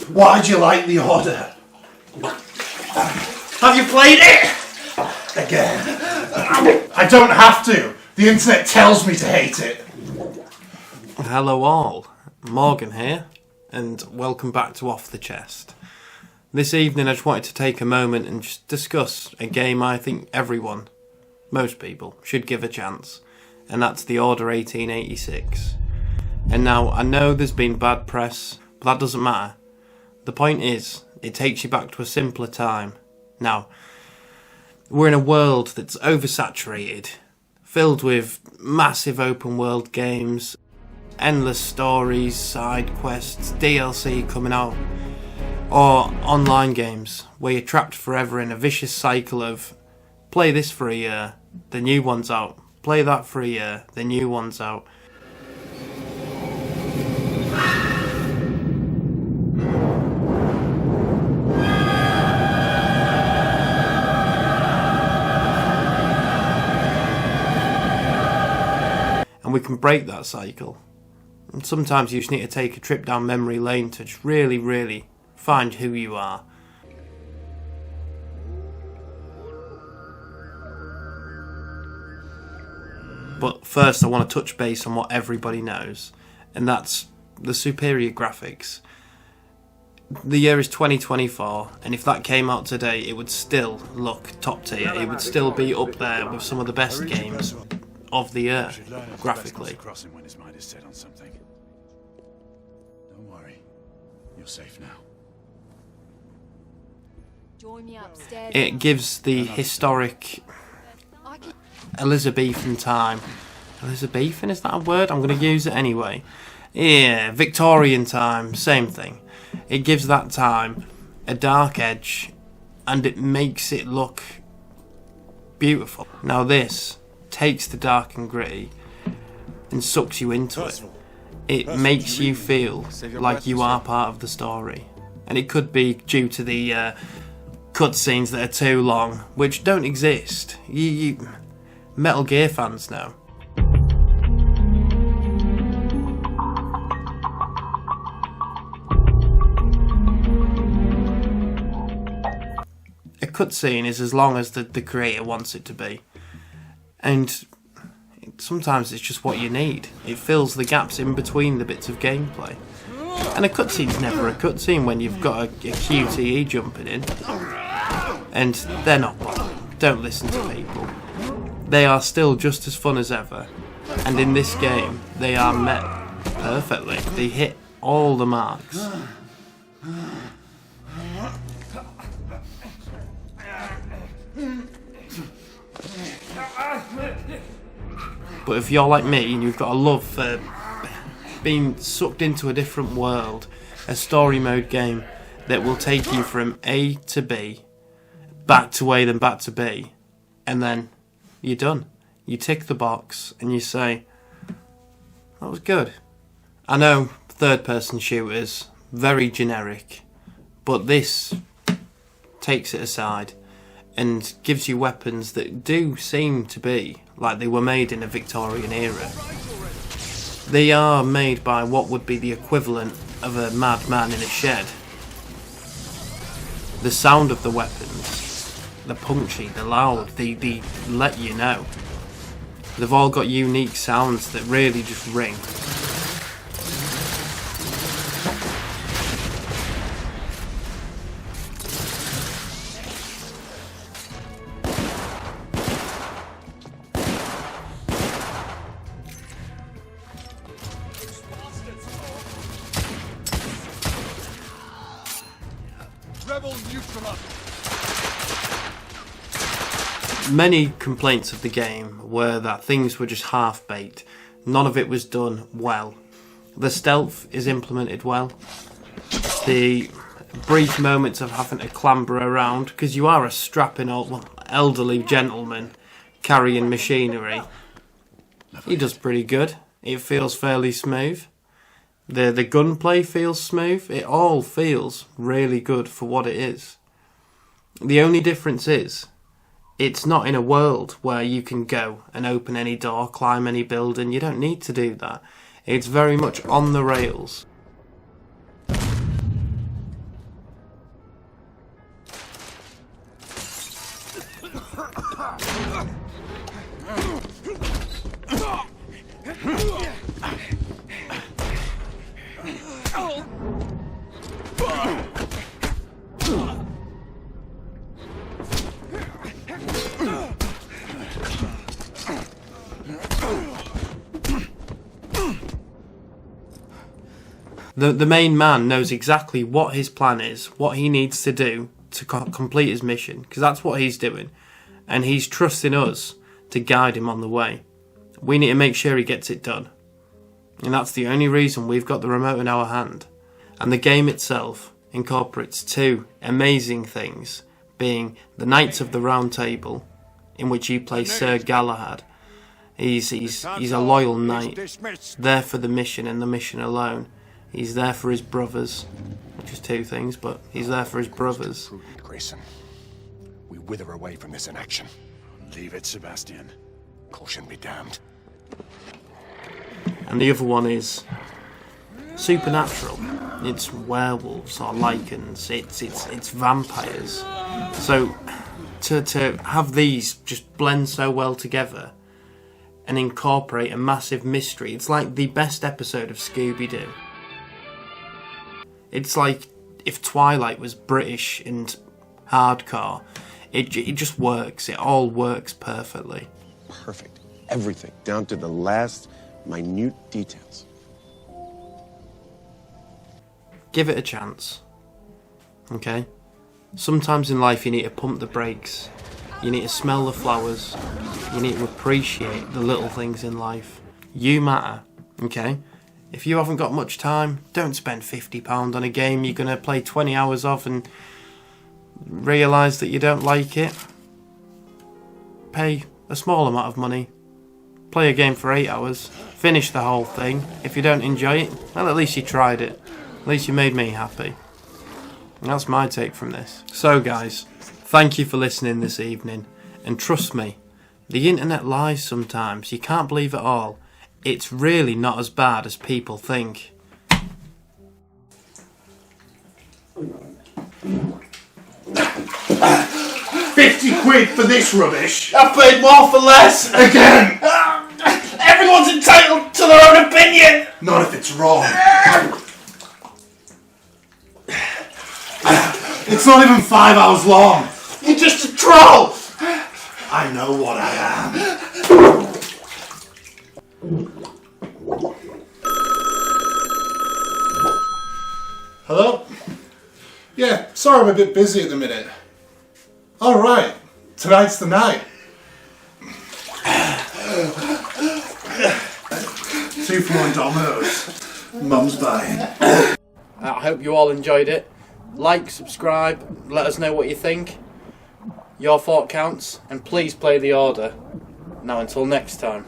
Why'd you like the order? Have you played it? Again. I don't have to. The internet tells me to hate it. Hello all, Morgan here, and welcome back to Off the Chest. This evening I just wanted to take a moment and just discuss a game I think everyone, most people, should give a chance, and that's The Order 1886. And now, I know there's been bad press, but that doesn't matter. The point is, it takes you back to a simpler time. Now, we're in a world that's oversaturated, filled with massive open world games, endless stories, side quests, DLC coming out, or online games where you're trapped forever in a vicious cycle of play this for a year, the new one's out, play that for a year, the new one's out. And we can break that cycle. And sometimes you just need to take a trip down memory lane to just really find who you are. But first I want to touch base on what everybody knows, and that's the superior graphics. The year is 2024, and if that came out today it would still look top tier. It would still be up there with some of the best games of the year, graphically. Don't worry, you're safe now. It gives the historic Elizabethan time. Elizabethan, is that a word? I'm going to use it anyway. Yeah, Victorian time, same thing. It gives that time a dark edge, and it makes it look beautiful. Now this takes the dark and gritty and sucks you into it. It makes you feel like you are part of the story. And it could be due to the cutscenes that are too long, which don't exist. You Metal Gear fans know. A cutscene is as long as the creator wants it to be. And sometimes it's just what you need. It fills the gaps in between the bits of gameplay. And a cutscene's never a cutscene when you've got a QTE jumping in. And they're not bothering. Don't listen to people. They are still just as fun as ever. And in this game, they are met perfectly. They hit all the marks. But if you're like me and you've got a love for being sucked into a different world, a story mode game that will take you from A to B, back to A, then back to B, and then you're done. You tick the box and you say, that was good. I know third-person shooters, very generic, but this takes it aside and gives you weapons that do seem to be like they were made in a Victorian era. They are made by what would be the equivalent of a madman in a shed. The sound of the weapons, they're punchy, they're loud, they let you know. They've all got unique sounds that really just ring. Many complaints of the game were that things were just half-baked. None of it was done well. The stealth is implemented well. The brief moments of having to clamber around, because you are a strapping old, elderly gentleman carrying machinery. He does pretty good. It feels fairly smooth. The gunplay feels smooth. It all feels really good for what it is. The only difference is, it's not in a world where you can go and open any door, climb any building. You don't need to do that. It's very much on the rails. The main man knows exactly what his plan is, what he needs to do to complete his mission, because that's what he's doing. And he's trusting us to guide him on the way. We need to make sure he gets it done. And that's the only reason we've got the remote in our hand. And the game itself incorporates two amazing things, being the Knights of the Round Table, in which you play Sir Galahad. He's a loyal knight, there for the mission and the mission alone. He's there for his brothers, which is two things, but he's there for his brothers. Grayson, we wither away from this inaction. Leave it, Sebastian. Caution be damned. And the other one is supernatural. It's werewolves or lycans. It's vampires. So to have these just blend so well together and incorporate a massive mystery, it's like the best episode of Scooby-Doo. It's like if Twilight was British and hardcore. It just works. It all works perfectly. Perfect. Everything, down to the last minute details. Give it a chance. Okay? Sometimes in life you need to pump the brakes. You need to smell the flowers. You need to appreciate the little things in life. You matter. Okay? If you haven't got much time, don't spend £50 on a game you're going to play 20 hours of and realise that you don't like it. Pay a small amount of money. Play a game for 8 hours. Finish the whole thing. If you don't enjoy it, well, at least you tried it. At least you made me happy. And that's my take from this. So guys, thank you for listening this evening. And trust me, the internet lies sometimes. You can't believe it all. It's really not as bad as people think. 50 quid for this rubbish. I've paid more for less. Again. Everyone's entitled to their own opinion. Not if it's wrong. It's not even 5 hours long. You're just a troll. I know what I am. Hello? Yeah, sorry I'm a bit busy at the minute. Alright, tonight's the night. 2 for 1 Domino's. Mum's buying. I hope you all enjoyed it. Like, subscribe, let us know what you think. Your thought counts, and please play the order. Now until next time.